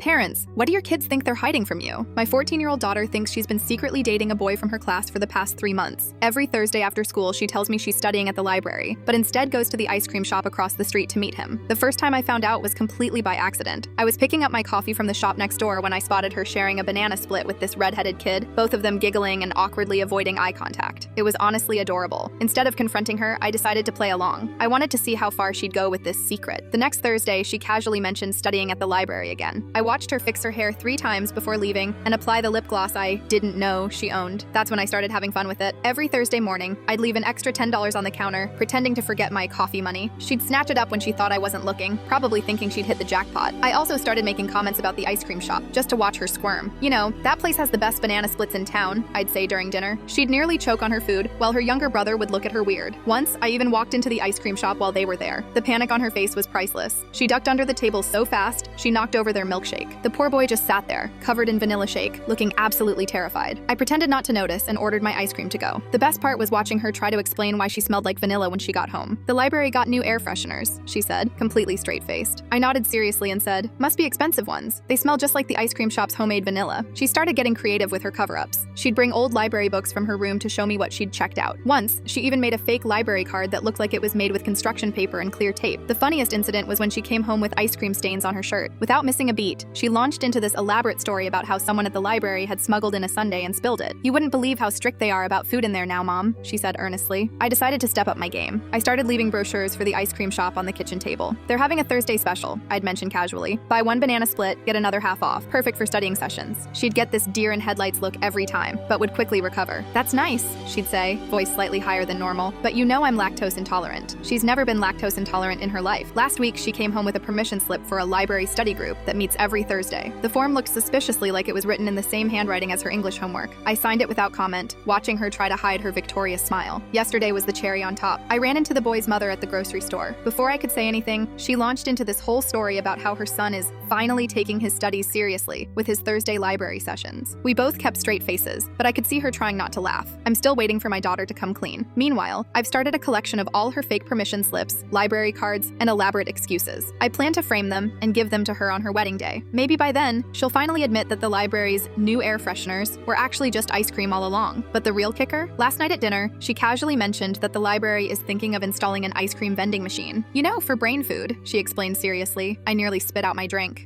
Parents, what do your kids think they're hiding from you? My 14-year-old daughter thinks she's been secretly dating a boy from her class for the past 3 months. Every Thursday after school, she tells me she's studying at the library, but instead goes to the ice cream shop across the street to meet him. The first time I found out was completely by accident. I was picking up my coffee from the shop next door when I spotted her sharing a banana split with this red-headed kid, both of them giggling and awkwardly avoiding eye contact. It was honestly adorable. Instead of confronting her, I decided to play along. I wanted to see how far she'd go with this secret. The next Thursday, she casually mentioned studying at the library again. I watched her fix her hair 3 times before leaving and apply the lip gloss I didn't know she owned. That's when I started having fun with it. Every Thursday morning, I'd leave an extra $10 on the counter, pretending to forget my coffee money. She'd snatch it up when she thought I wasn't looking, probably thinking she'd hit the jackpot. I also started making comments about the ice cream shop, just to watch her squirm. You know, that place has the best banana splits in town, I'd say during dinner. She'd nearly choke on her food, while her younger brother would look at her weird. Once, I even walked into the ice cream shop while they were there. The panic on her face was priceless. She ducked under the table so fast, she knocked over their milkshake. The poor boy just sat there, covered in vanilla shake, looking absolutely terrified. I pretended not to notice and ordered my ice cream to go. The best part was watching her try to explain why she smelled like vanilla when she got home. The library got new air fresheners, she said, completely straight-faced. I nodded seriously and said, must be expensive ones. They smell just like the ice cream shop's homemade vanilla. She started getting creative with her cover-ups. She'd bring old library books from her room to show me what she'd checked out. Once, she even made a fake library card that looked like it was made with construction paper and clear tape. The funniest incident was when she came home with ice cream stains on her shirt. Without missing a beat, she launched into this elaborate story about how someone at the library had smuggled in a sundae and spilled it. You wouldn't believe how strict they are about food in there now, Mom, she said earnestly. I decided to step up my game. I started leaving brochures for the ice cream shop on the kitchen table. They're having a Thursday special, I'd mention casually. Buy 1 banana split, get another half off. Perfect for studying sessions. She'd get this deer in headlights look every time, but would quickly recover. That's nice, she'd say, voice slightly higher than normal. But you know I'm lactose intolerant. She's never been lactose intolerant in her life. Last week, she came home with a permission slip for a library study group that meets every Thursday. The form looked suspiciously like it was written in the same handwriting as her English homework. I signed it without comment, watching her try to hide her victorious smile. Yesterday was the cherry on top. I ran into the boy's mother at the grocery store. Before I could say anything, she launched into this whole story about how her son is finally taking his studies seriously with his Thursday library sessions. We both kept straight faces, but I could see her trying not to laugh. I'm still waiting for my daughter to come clean. Meanwhile, I've started a collection of all her fake permission slips, library cards, and elaborate excuses. I plan to frame them and give them to her on her wedding day. Maybe by then, she'll finally admit that the library's new air fresheners were actually just ice cream all along. But the real kicker? Last night at dinner, she casually mentioned that the library is thinking of installing an ice cream vending machine. You know, for brain food, she explained seriously. I nearly spit out my drink.